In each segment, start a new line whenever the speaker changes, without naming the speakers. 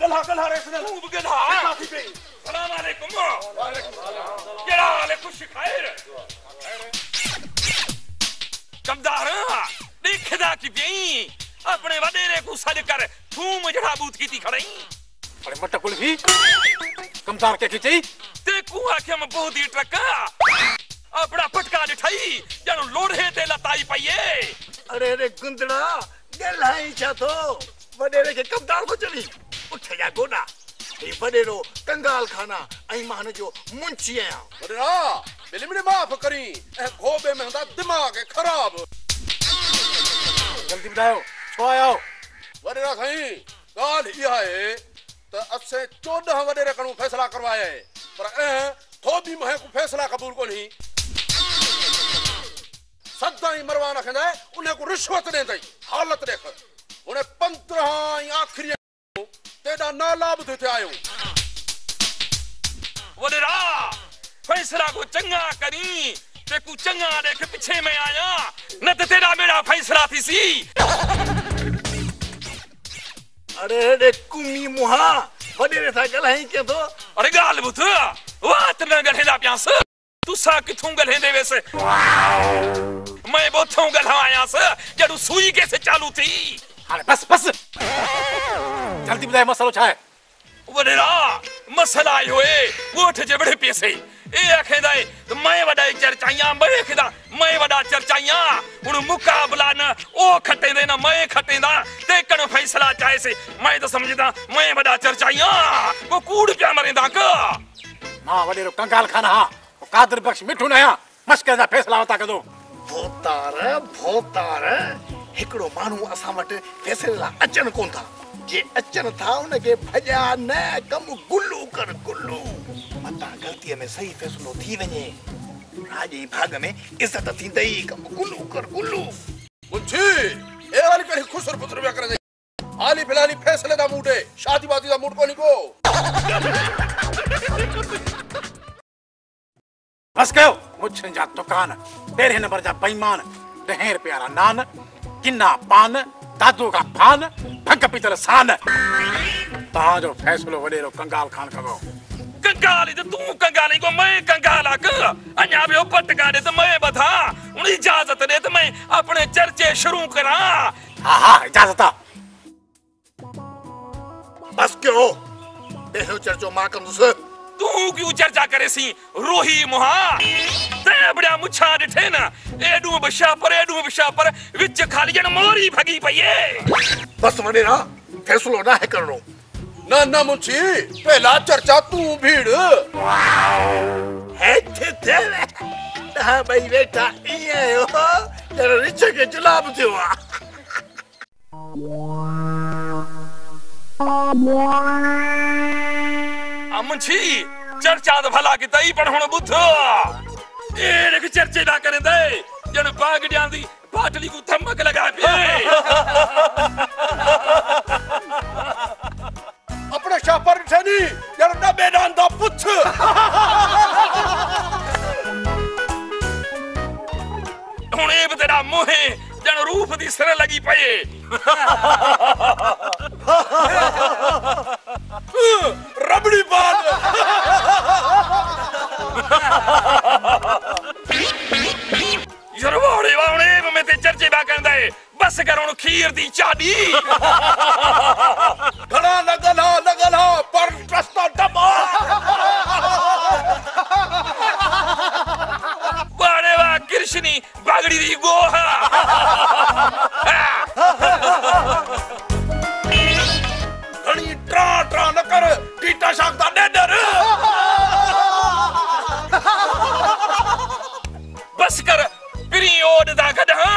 गल्हा गल्हा रे सुन
तू गल्हा सलाम अलैकुम केड़ा हाल है खुश खैर कमदार देखदा कि पई अपने वडेरे को सज कर थूम जड़ा बूत कीती खड़ई
अरे मट कुल्फी कमदार के खिचई
ते को आखे म बहुत ही ट्रका अपना पटका दिठाई जनो लोढ़े ते लताई पईए
अरे रे गुंदड़ा गल्हाई छा तो वडेरे के कमदार को चली उठ जा गोडा ये वडेरो कंगाल खाना आई मान जो मुंची आया
अरे ना बिलमने माफ करी ए गोबे में हंदा दिमाग है खराब
जल्दी बताओ छो आयो
वरे ना सही गाल ई है तो असे 14 वडेरे कनु फैसला करवाए पर ए थो भी महे को फैसला कबूल को नहीं सदाई मरवाना खंदा उन्हें को रिश्वत दे दई हालत देख उन्हें 15 आखिरी तेरा ना लाभ थे आयो
वडेरा फैसला को चंगा करी ते को चंगा देख पीछे में आया न ते तेरा मेरा फैसला थी सी
अरे रे कुमी मुहा वडेरे था गल्हाई के तो
अरे गाल बुत वात न गल्हेदा प्यास तू सा किथों गल्हेदे वैसे मैं बोथों गल्हाया से जड़ू सुई कैसे चालू थी
अरे बस बस जल्दी बताए मसलो छा है
वडेरा मसला यो है वोट जे बड़े पैसे ए आखेदा तो मैं वडा चर्चाइयां मैं आखेदा मैं वडा चर्चाइयां उन मुकाबला न ओ खटे दे ना मैं खटे दा ते कण फैसला चाहे से मैं तो समझदा मैं वडा चर्चाइयां को कूड़ प्या मरेंदा का
मां वडेरो कंगाल खाना हा कादर बख्श मिठू नया मस्के दा फैसला होता कदो
भोतार हिकड़ो मानू असा वट फैसला अचन कोन था जे अचन था उनके भजा न कम गुल्लू कर गुल्लू मता गलती में सही फैसलो थी वने राजे भाग में इज्जत थी दई कम गुल्लू कर गुल्लू
मुझे ए वाली करी खुसर पुत्र में कर दे हाली फिलहाली फैसले दा मूड है शादी वादी दा मूड कोनी को
बस कहो मुझे जा दुकान 13 नंबर जा बेईमान 10 रुपया नान किन्ना पान दादू का फान भंग पीतल सान ता जो फैसलो वडेरो कंगाल खान कबो
कंगाल तो तू कंगाल को मैं कंगाला क अन्या बे पटका दे तो मैं बता उन इजाजत दे तो मैं अपने चर्चे शुरू करा
हां हां इजाजत
बस क्यों बेहो चर्चो मा कम से
तू क्यों चर्चा करे सी रोही मुहा ते बड़ा मुछा दिठे ना एडू बशा पर विच खालियन मोरी भगी पईए
बस वडेरा फैसलो ना है करनो
ना ना मुंशी पहला चर्चा तू भीड़
है थे हां भाई बेटा ये हो तेरा रिच के जलाब थियो
मुंशी चर्चा तो भला की तई पर हुन बुध ए देख चर्चे ना करे दे जन बाग जांदी बाटली को थमक लगा पे
अपने शापर ठनी यार ना मैदान दा पुछ
हुन ए तेरा मोहे जन रूप दी सिर लगी पए
रबड़ी बाल
यार वाड़े वाड़े में ते चर्चे बा कंदा बस करो खीर दी चाडी
घड़ा लगला पर ट्रस्टा डबा
वाड़े वा कृष्णी बागड़ी दी गोहा
घणी ट्रा ट्रा न कर कीटा शाक दा डेडर
बस कर पिरी ओड दा गधा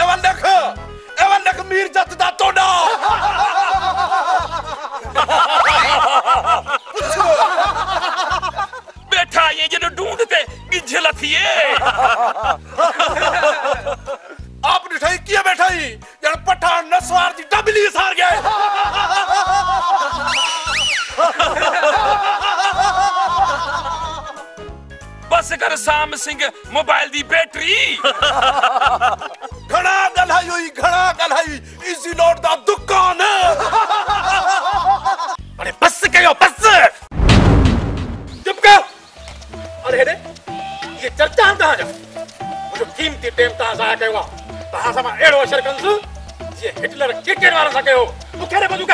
एवन देख मीर जत दा तोड़ा
बैठा ये जन ढूंढते गिझल थिए
आप निठाई किया बैठाई यार पठान नसवार दी डबली सार गए
बस कर साम सिंह मोबाइल दी बैटरी
घना गल्हा
ये चर्चा तव्हांजा मुंहिंजो कीमती टाइम तव्हां ज़ाया कयो आहे। तव्हां सां मां अहिड़ो असरु कंदुसि जीअं हिटलर क्रिकेट वारनि सां कयो। तूं कहिड़े बंदूक